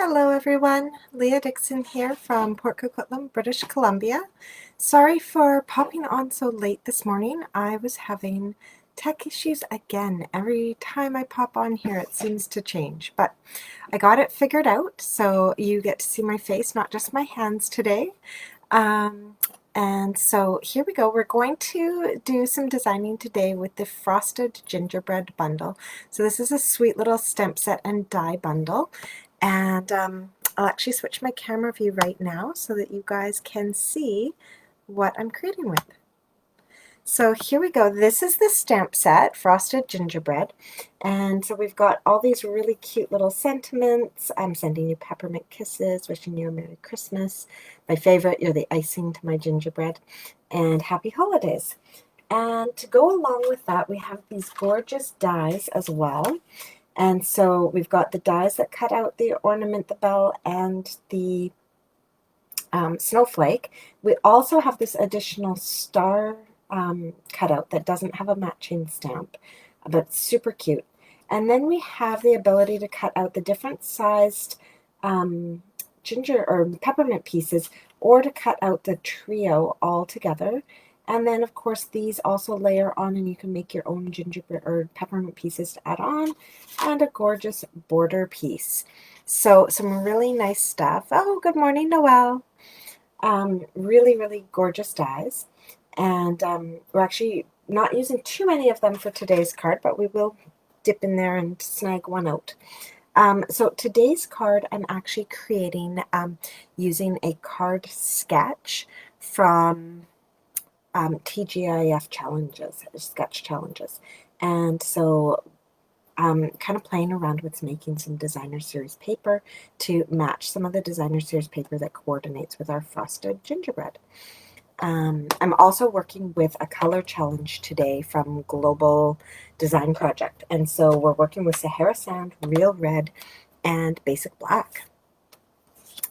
Hello everyone, Leah Dixon here from Port Coquitlam, British Columbia. Sorry for popping on so late this morning. I was having tech issues again. Every time I pop on here it seems to change, but I got it figured out, so you get to see my face, not just my hands today. And so here we go. We're going to do some designing today with the Frosted Gingerbread bundle. So this is a sweet little stamp set and die bundle. And I'll actually switch my camera view right now so that you guys can see what I'm creating with. So here we go. This is the stamp set, Frosted Gingerbread. And so we've got all these really cute little sentiments. I'm sending you peppermint kisses, wishing you a Merry Christmas. My favorite, you're the icing to my gingerbread. And happy holidays. And to go along with that, we have these gorgeous dies as well. And so we've got the dies that cut out the ornament, the bell, and the snowflake. We also have this additional star cutout that doesn't have a matching stamp, but it's super cute. And then we have the ability to cut out the different sized ginger or peppermint pieces, or to cut out the trio all together. And then, of course, these also layer on, and you can make your own gingerbread or peppermint pieces to add on, and a gorgeous border piece. So some really nice stuff. Oh, good morning, Noelle. Really, really gorgeous dies. And we're actually not using too many of them for today's card, but we will dip in there and snag one out. So today's card I'm actually creating using a card sketch from TGIF challenges, sketch challenges. And so I'm kind of playing around with making some designer series paper to match some of the designer series paper that coordinates with our Frosted Gingerbread. I'm also working with a color challenge today from Global Design Project. And so we're working with Sahara Sand, Real Red, and Basic Black.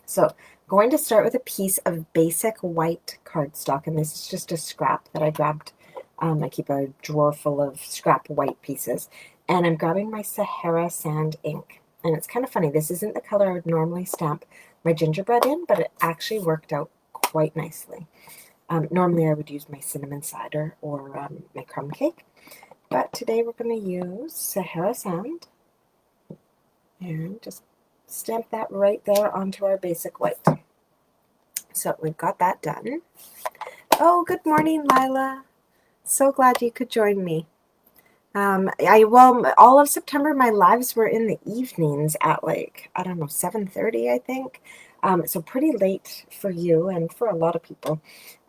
So going to start with a piece of basic white cardstock, and this is just a scrap that I grabbed. I keep a drawer full of scrap white pieces, and I'm grabbing my Sahara Sand ink. And it's kind of funny, this isn't the color I would normally stamp my gingerbread in, but it actually worked out quite nicely. Normally I would use my cinnamon cider or my crumb cake, but today we're going to use Sahara Sand and just stamp that right there onto our basic white. So we've got that done. Oh, good morning, Lila. So glad you could join me. All of September my lives were in the evenings at like, I don't know, 7:30 I think. So pretty late for you and for a lot of people.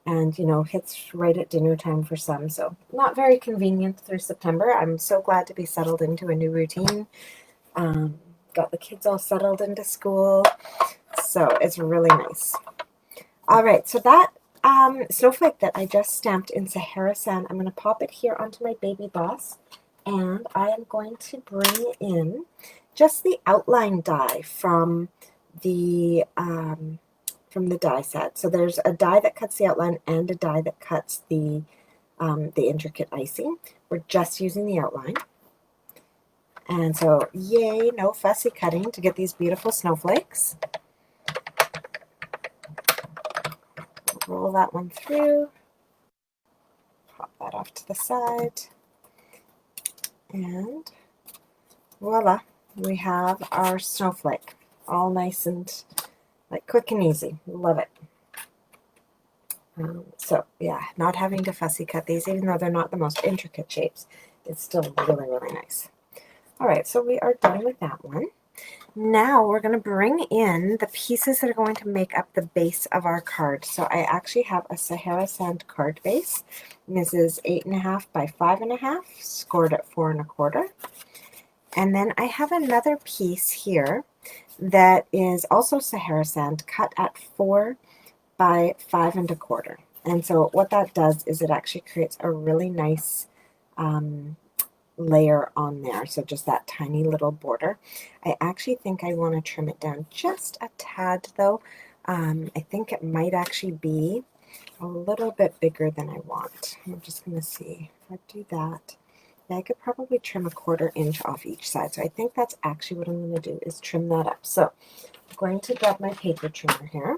And, you know, hits right at dinner time for some. So not very convenient through September. I'm so glad to be settled into a new routine. Got the kids all settled into school. So it's really nice. All right, so that snowflake that I just stamped in Sahara Sand, I'm going to pop it here onto my baby boss. And I am going to bring in just the outline die from the die set. So there's a die that cuts the outline and a die that cuts the intricate icing. We're just using the outline. And so, yay, no fussy cutting to get these beautiful snowflakes. Roll that one through. Pop that off to the side. And voila, we have our snowflake. All nice and like quick and easy. Love it. So yeah, not having to fussy cut these, even though they're not the most intricate shapes, it's still really, really nice. All right, so we are done with that one. Now we're going to bring in the pieces that are going to make up the base of our card. So I actually have a Sahara Sand card base. And this is 8.5 by 5.5, scored at 4 1/4. And then I have another piece here that is also Sahara Sand, cut at 4 by 5 1/4. And so what that does is it actually creates a really nice layer on there. So just that tiny little border. I actually think I want to trim it down just a tad though. I think it might actually be a little bit bigger than I want. I'm just going to see if I do that. Yeah, I could probably trim a 1/4 inch off each side. So I think that's actually what I'm going to do, is trim that up. So going to grab my paper trimmer here.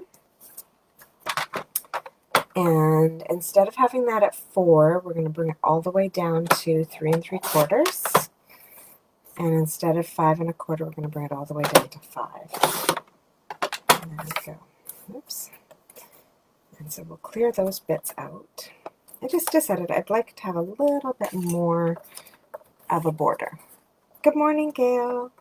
And instead of having that at 4, we're going to bring it all the way down to 3 3/4. And instead of 5 1/4, we're going to bring it all the way down to 5. And there we go. Oops. And so we'll clear those bits out. I just decided I'd like to have a little bit more of a border. Good morning, Gail.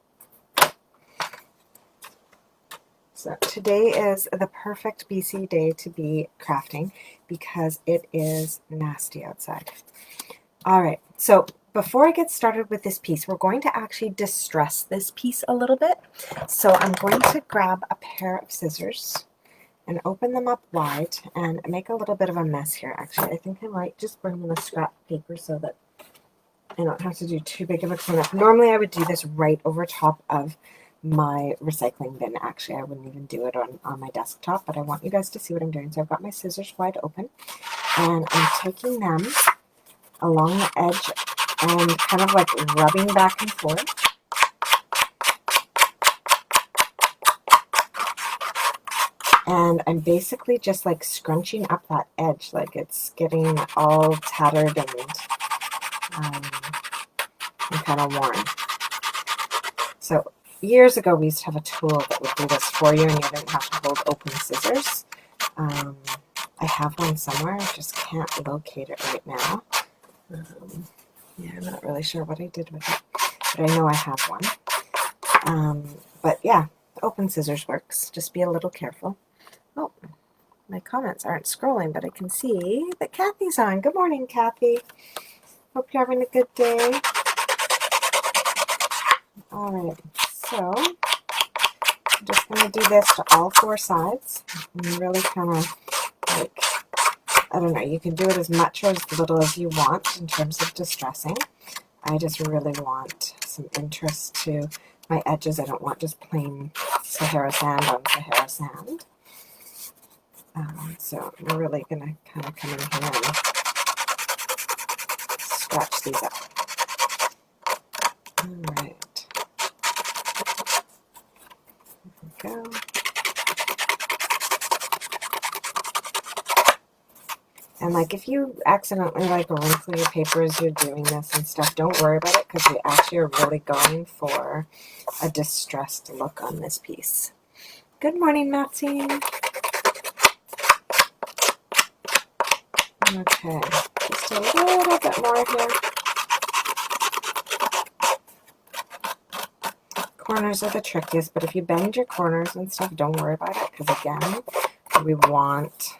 So today is the perfect BC day to be crafting because it is nasty outside. All right, so before I get started with this piece, we're going to actually distress this piece a little bit. So I'm going to grab a pair of scissors and open them up wide and make a little bit of a mess here. Actually, I think I might just bring in the scrap paper so that I don't have to do too big of a cleanup. Normally I would do this right over top of my recycling bin. Actually, I wouldn't even do it on my desktop, but I want you guys to see what I'm doing. So I've got my scissors wide open, and I'm taking them along the edge and kind of like rubbing back and forth. And I'm basically just like scrunching up that edge, like it's getting all tattered and kind of worn. So years ago, we used to have a tool that would do this for you, and you didn't have to hold open scissors. I have one somewhere. I just can't locate it right now. Yeah, I'm not really sure what I did with it, but I know I have one. But yeah, open scissors works. Just be a little careful. Oh, my comments aren't scrolling, but I can see that Kathy's on. Good morning, Kathy. Hope you're having a good day. All right, so I'm just going to do this to all 4 sides and really kind of like, I don't know, you can do it as much or as little as you want in terms of distressing. I just really want some interest to my edges. I don't want just plain Sahara sand on Sahara sand. So I'm really going to kind of come in here and scratch these up. All right. There we go. And like if you accidentally like wrinkle your paper as you're doing this and stuff, don't worry about it because we actually are really going for a distressed look on this piece. Good morning, Maxine. Okay, just a little bit more here. Corners are the trickiest, but if you bend your corners and stuff, don't worry about it because again, we want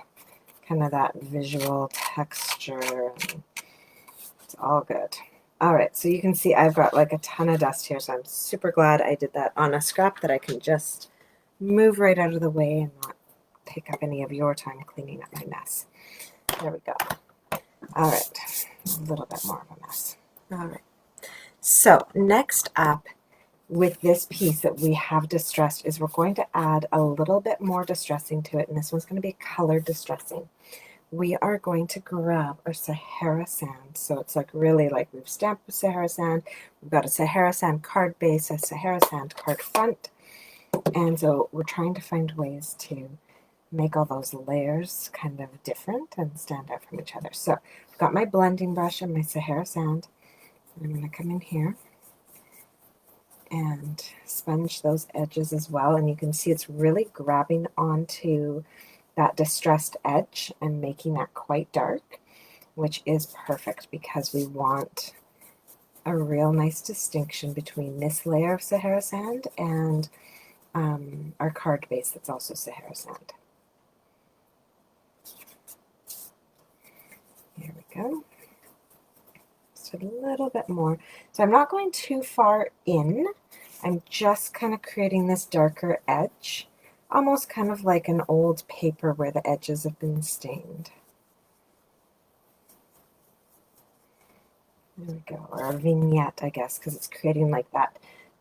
kind of that visual texture. It's all good. All right, so you can see I've got like a ton of dust here, so I'm super glad I did that on a scrap that I can just move right out of the way and not take up any of your time cleaning up my mess. There we go. All right, a little bit more of a mess. All right, so next up with this piece that we have distressed is we're going to add a little bit more distressing to it, and this one's going to be colored distressing. We are going to grab our Sahara sand, so it's like really like we've stamped with Sahara sand, we've got a Sahara sand card base, a Sahara sand card front, and so we're trying to find ways to make all those layers kind of different and stand out from each other. So I've got my blending brush and my Sahara sand, and I'm going to come in here and sponge those edges as well, and you can see it's really grabbing onto that distressed edge and making that quite dark, which is perfect because we want a real nice distinction between this layer of Sahara sand and our card base that's also Sahara sand. Here we go. Just a little bit more. So I'm not going too far in. I'm just kind of creating this darker edge, almost kind of like an old paper where the edges have been stained. There we go, or a vignette, I guess, because it's creating like that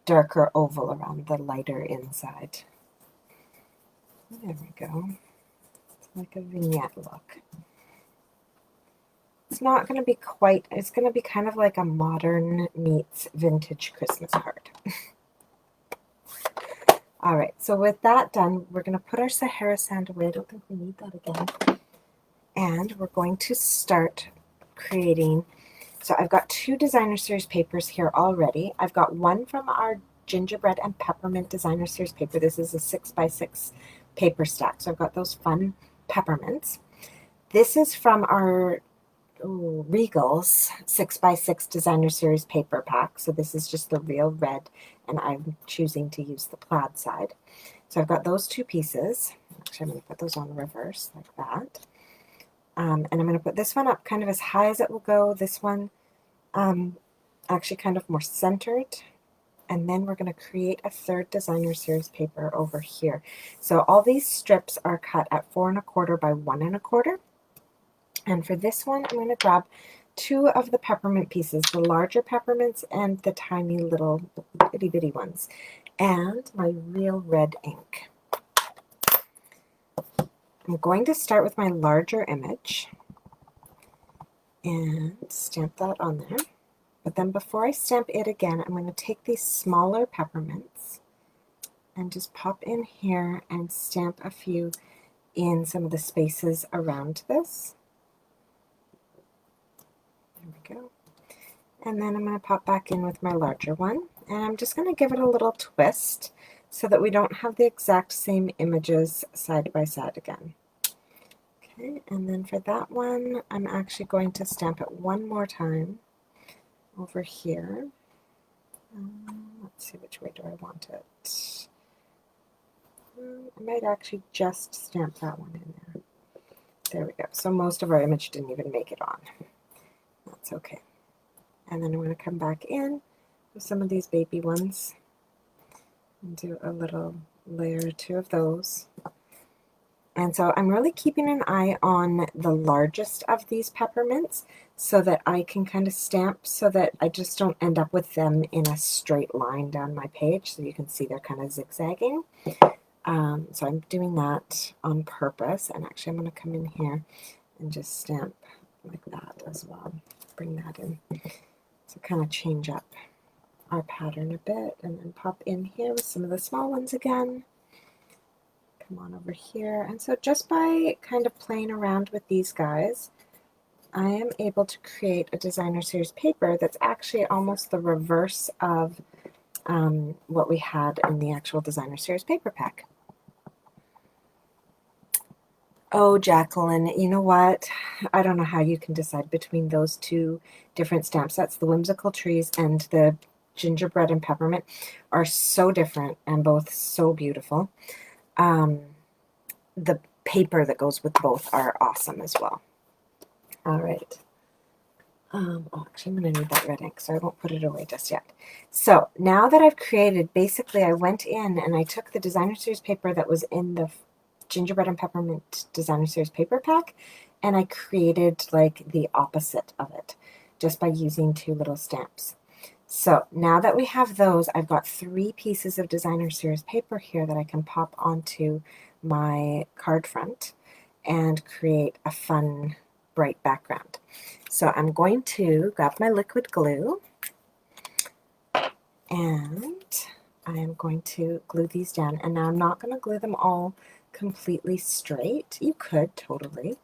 darker oval around the lighter inside. There we go. It's like a vignette look. It's not going to be quite, it's going to be kind of like a modern meets vintage Christmas card. All right, so with that done, we're going to put our Sahara sand away. I don't think we need that again. And we're going to start creating. So I've got 2 designer series papers here already. I've got one from our gingerbread and peppermint designer series paper. This is a 6x6 paper stack. So I've got those fun peppermints. This is from our Regal's 6x6 designer series paper pack. So this is just the real red, and I'm choosing to use the plaid side. So I've got those 2 pieces. Actually, I'm going to put those on reverse like that. And I'm going to put this one up kind of as high as it will go. This one actually kind of more centered. And then we're going to create a 3rd designer series paper over here. So all these strips are cut at 4 1/4 by 1 1/4. And for this one, I'm going to grab 2 of the peppermint pieces, the larger peppermints and the tiny little itty bitty ones, and my real red ink. I'm going to start with my larger image and stamp that on there. But then before I stamp it again, I'm going to take these smaller peppermints and just pop in here and stamp a few in some of the spaces around this. There we go. And then I'm going to pop back in with my larger one. And I'm just going to give it a little twist so that we don't have the exact same images side by side again. Okay, and then for that one, I'm actually going to stamp it one more time over here. Let's see, which way do I want it? I might actually just stamp that one in there. There we go. So most of our image didn't even make it on. That's okay. And then I'm going to come back in with some of these baby ones and do a little layer or 2 of those. And so I'm really keeping an eye on the largest of these peppermints so that I can kind of stamp so that I just don't end up with them in a straight line down my page. So you can see they're kind of zigzagging. So I'm doing that on purpose. And actually I'm going to come in here and just stamp like that as well. Bring that in to kind of change up our pattern a bit, and then pop in here with some of the small ones again. Come on over here. And so just by kind of playing around with these guys, I am able to create a designer series paper that's actually almost the reverse of what we had in the actual designer series paper pack. Oh, Jacqueline, you know what? I don't know how you can decide between those 2 different stamp sets. The Whimsical Trees and the Gingerbread and Peppermint are so different and both so beautiful. The paper that goes with both are awesome as well. All right. Oh, actually, I'm going to need that red ink, so I won't put it away just yet. So now that I've created, basically I went in and I took the designer series paper that was in the Gingerbread and Peppermint designer series paper pack, and I created like the opposite of it just by using 2 little stamps. So now that we have those, I've got 3 pieces of designer series paper here that I can pop onto my card front and create a fun bright background. So I'm going to grab my liquid glue and I am going to glue these down. And now I'm not going to glue them all completely straight. You could totally,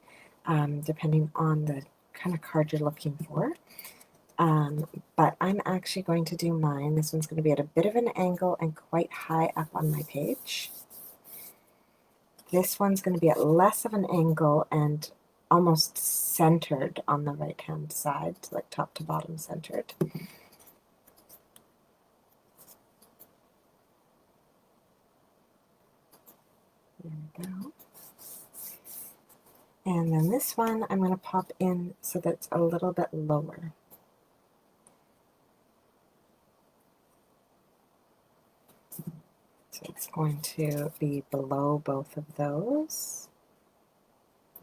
depending on the kind of card you're looking for. But I'm actually going to do mine. This one's going to be at a bit of an angle and quite high up on my page. This one's going to be at less of an angle and almost centered on the right hand side, like top to bottom centered. There we go. And then this one I'm going to pop in so that it's a little bit lower. So it's going to be below both of those.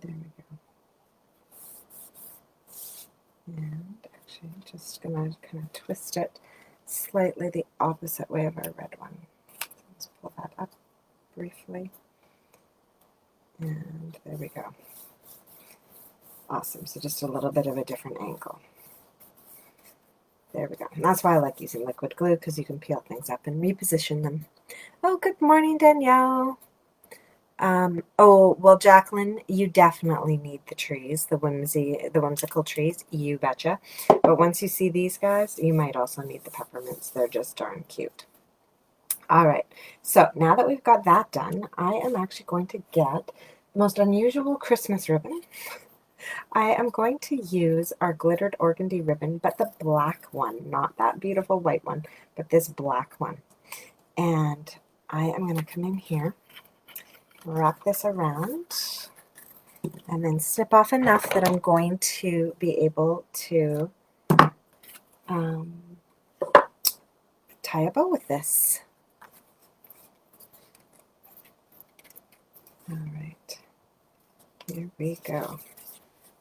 There we go. And actually I'm just going to kind of twist it slightly the opposite way of our red one. So let's pull that up briefly. And there we go. Awesome. So just a little bit of a different angle. There we go. And that's why I like using liquid glue, because you can peel things up and reposition them Oh, good morning, Danielle. Oh, well, Jacqueline, you definitely need the trees, the whimsical trees, you betcha. But once you see these guys, you might also need the peppermints. They're just darn cute. All right, so now that we've got that done, I am actually going to get the most unusual Christmas ribbon. I am going to use our glittered organdy ribbon, but the black one, not that beautiful white one, but this black one. And I am going to come in here, wrap this around, and then snip off enough that I'm going to be able to tie a bow with this. All right, here we go.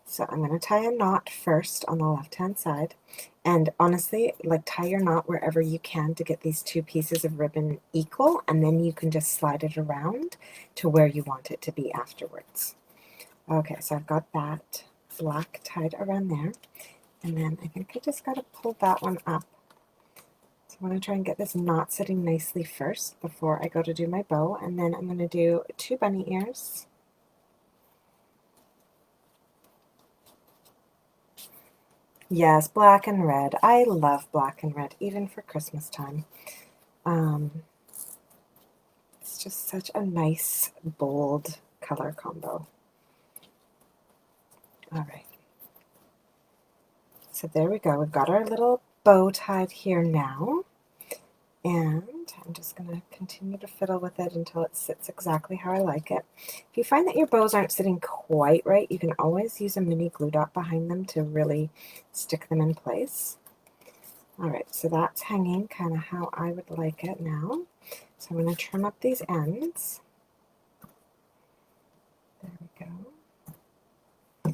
So I'm going to tie a knot first on the left-hand side, and honestly, like, tie your knot wherever you can to get these two pieces of ribbon equal, and then you can just slide it around to where you want it to be afterwards. Okay, so I've got that black tied around there, and then I think I just got to pull that one up. So I'm going to try and get this knot sitting nicely first before I go to do my bow, and then I'm going to do 2 bunny ears. Yes, black and red. I love black and red, even for Christmas time. It's just such a nice, bold color combo. All right. So there we go. We've got our little bow tied here now. And I'm just going to continue to fiddle with it until it sits exactly how I like it. If you find that your bows aren't sitting quite right, you can always use a mini glue dot behind them to really stick them in place. All right, so that's hanging kind of how I would like it now. So I'm going to trim up these ends. There we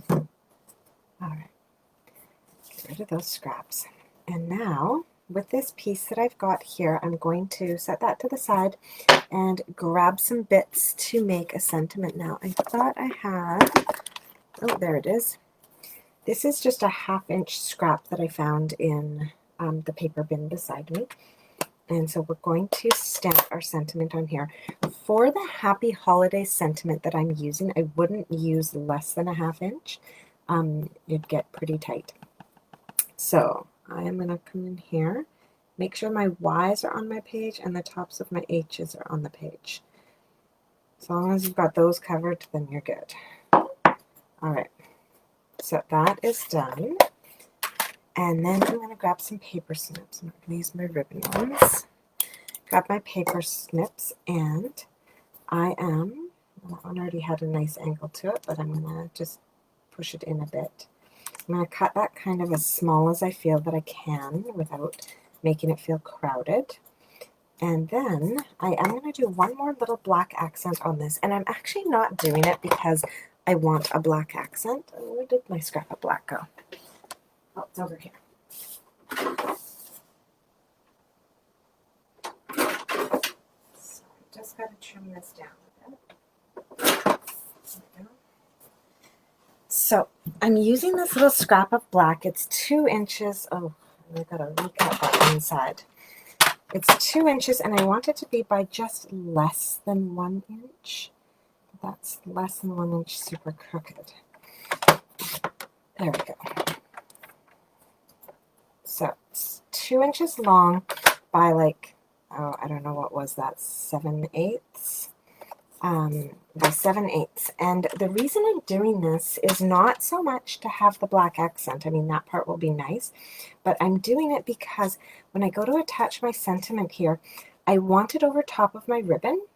go. All right, get rid of those scraps. And now, with this piece that I've got here, I'm going to set that to the side and grab some bits to make a sentiment. Now, I thought I had, oh, there it is. This is just a 1/2 inch scrap that I found in the paper bin beside me. And so we're going to stamp our sentiment on here. For the Happy Holidays sentiment that I'm using, I wouldn't use less than a 1/2 inch. It'd get pretty tight. So I am going to come in here, make sure my Y's are on my page and the tops of my H's are on the page. As long as you've got those covered, then you're good. All right, so that is done. And then I'm going to grab some paper snips. I'm going to use my ribbon ones. Grab my paper snips, and that one already had a nice angle to it, but I'm going to just push it in a bit. I'm going to cut that kind of as small as I feel that I can without making it feel crowded. And then I am going to do one more little black accent on this, and I'm actually not doing it because I want a black accent. Where did my scrap of black go? Oh, it's over here. So I just got to trim this down a bit. There we go. So I'm using this little scrap of black. It's 2 inches. Oh, I got to recut that inside. It's 2 inches, and I want it to be by just less than 1 inch. That's less than 1 inch, super crooked. There we go. So it's 2 inches long by, like, oh, I don't know, what was that, 7/8? By 7/8. And the reason I'm doing this is not so much to have the black accent. I mean, that part will be nice, but I'm doing it because when I go to attach my sentiment here, I want it over top of my ribbon,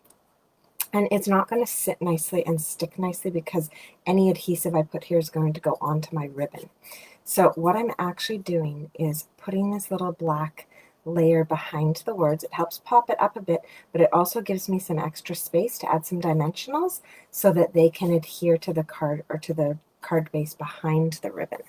and it's not going to sit nicely and stick nicely because any adhesive I put here is going to go onto my ribbon. So what I'm actually doing is putting this little black layer behind the words. It helps pop it up a bit, but it also gives me some extra space to add some dimensionals so that they can adhere to the card or to the card base behind the ribbon.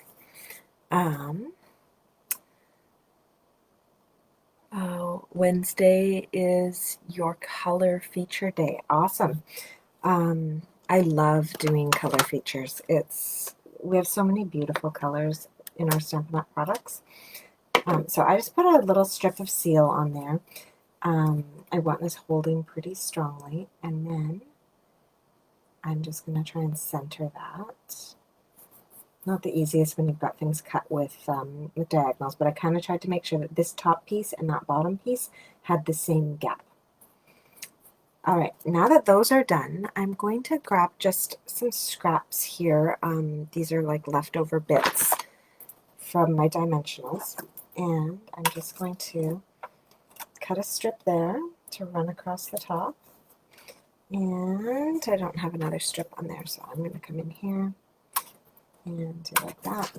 Oh, Wednesday is your color feature day. Awesome. I love doing color features. We have so many beautiful colors in our Stampin' Up! Products. So I just put a little strip of seal on there. I want this holding pretty strongly, and then I'm just going to try and center that. Not the easiest when you've got things cut with diagonals, but I kind of tried to make sure that this top piece and that bottom piece had the same gap. All right, now that those are done, I'm going to grab just some scraps here. These are like leftover bits from my dimensionals, and I'm just going to cut a strip there to run across the top. And I don't have another strip on there, so I'm going to come in here and do like that.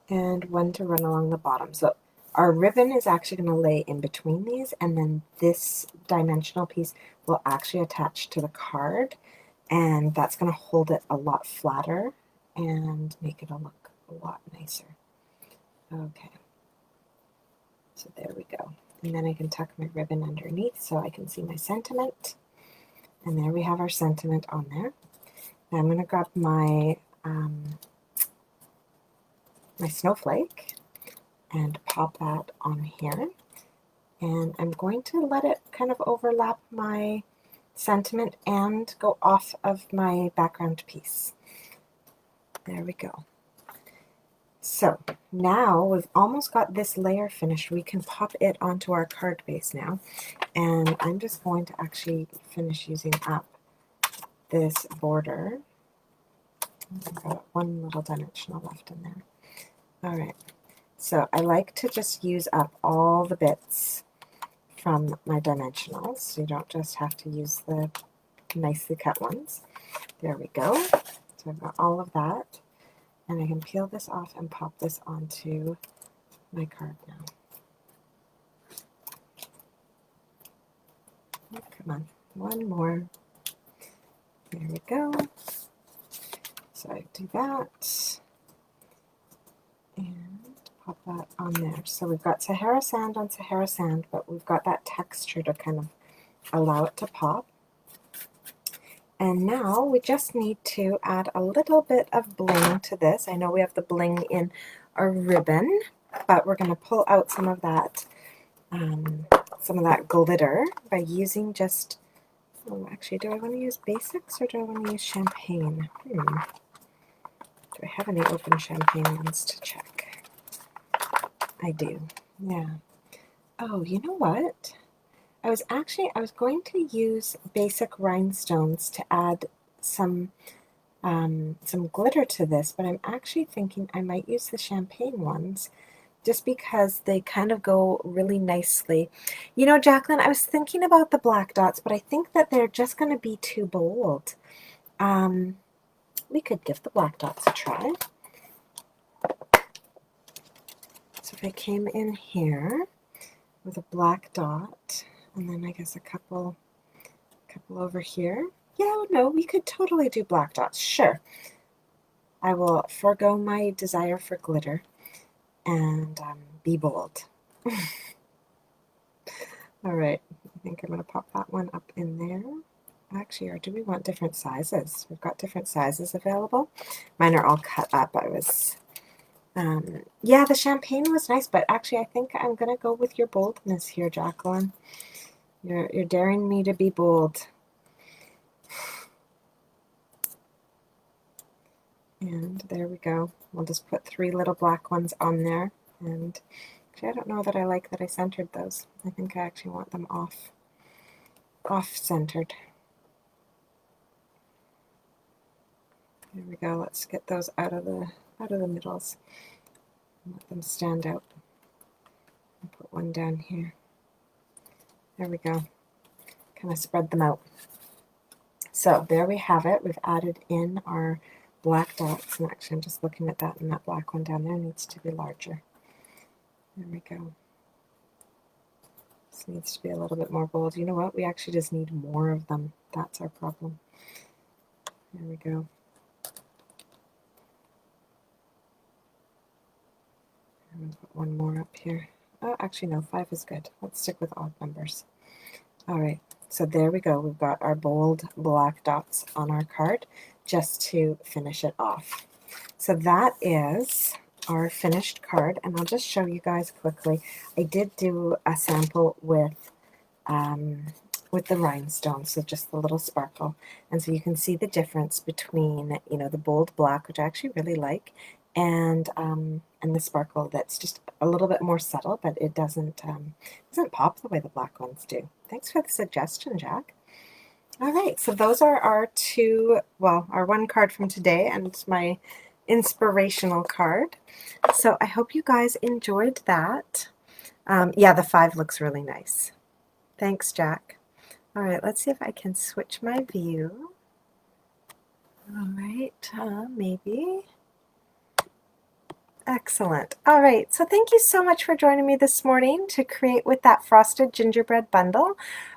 And one to run along the bottom. So our ribbon is actually going to lay in between these, and then this dimensional piece will actually attach to the card, and that's going to hold it a lot flatter and make it look a lot nicer. Okay, so there we go. And then I can tuck my ribbon underneath so I can see my sentiment. And there we have our sentiment on there. Now I'm going to grab my my snowflake and pop that on here. And I'm going to let it kind of overlap my sentiment and go off of my background piece. There we go. So now we've almost got this layer finished. We can pop it onto our card base now. And I'm just going to actually finish using up this border. I've got one little dimensional left in there. All right, so I like to just use up all the bits from my dimensionals, so you don't just have to use the nicely cut ones. There we go. So I've got all of that, and I can peel this off and pop this onto my card now. Oh, come on, one more. There we go. So I do that and pop that on there. So we've got Sahara sand on Sahara sand, but we've got that texture to kind of allow it to pop. And now we just need to add a little bit of bling to this. I know we have the bling in our ribbon, but we're going to pull out some of that glitter by using just, oh, actually, do I want to use basics or do I want to use champagne? Do I have any open champagne ones to check? I do, yeah. Oh, you know what? I was going to use basic rhinestones to add some glitter to this, but I'm actually thinking I might use the champagne ones just because they kind of go really nicely. You know, Jacqueline, I was thinking about the black dots, but I think that they're just going to be too bold. We could give the black dots a try. So if I came in here with a black dot, and then I guess a couple over here. Yeah, no, we could totally do black dots. Sure. I will forego my desire for glitter and be bold. All right, I think I'm going to pop that one up in there. Actually, or do we want different sizes? We've got different sizes available. Mine are all cut up. Yeah, the champagne was nice, but actually I think I'm going to go with your boldness here, Jacqueline. You're daring me to be bold. And there we go. We'll just put 3 little black ones on there. And actually, I don't know that I like that I centered those. I think I actually want them off-centered. There we go. Let's get those out of the middles and let them stand out. I'll put one down here. There we go. Kind of spread them out. So there we have it. We've added in our black dots, and actually I'm just looking at that, and that black one down there needs to be larger. There we go. This needs to be a little bit more bold. You know what? We actually just need more of them. That's our problem. There we go. I'm going to put one more up here. Oh, actually no, 5 is good. Let's stick with odd numbers. All right, so there we go. We've got our bold black dots on our card just to finish it off. So that is our finished card, and I'll just show you guys quickly. I did do a sample with the rhinestones, so just the little sparkle, and so you can see the difference between, you know, the bold black, which I actually really like, and the sparkle that's just a little bit more subtle, but it doesn't pop the way the black ones do. Thanks for the suggestion, Jack. All right, so those are our our one card from today and my inspirational card. So I hope you guys enjoyed that. Yeah, the 5 looks really nice. Thanks, Jack. All right, let's see if I can switch my view. All right, maybe. Excellent. All right, so thank you so much for joining me this morning to create with that Frosted Gingerbread bundle.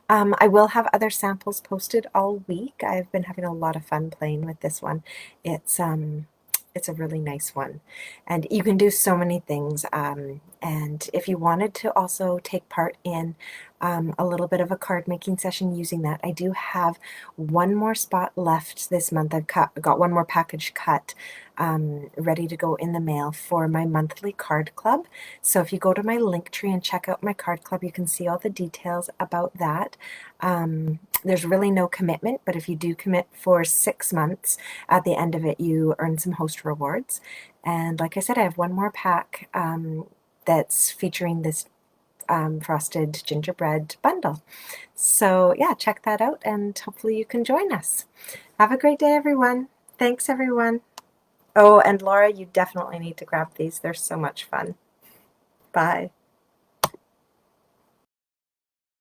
I will have other samples posted all week. I've been having a lot of fun playing with this one. It's a really nice one, and you can do so many things. And if you wanted to also take part in a little bit of a card making session using that, I do have one more spot left this month. I've got one more package cut ready to go in the mail for my monthly card club. So if you go to my Linktree and check out my card club, you can see all the details about that. There's really no commitment, but if you do commit for 6 months, at the end of it, you earn some host rewards. And like I said, I have one more pack that's featuring this Frosted Gingerbread bundle. So yeah, check that out, and hopefully you can join us. Have a great day, everyone. Thanks, everyone. Oh, and Laura, you definitely need to grab these. They're so much fun. Bye.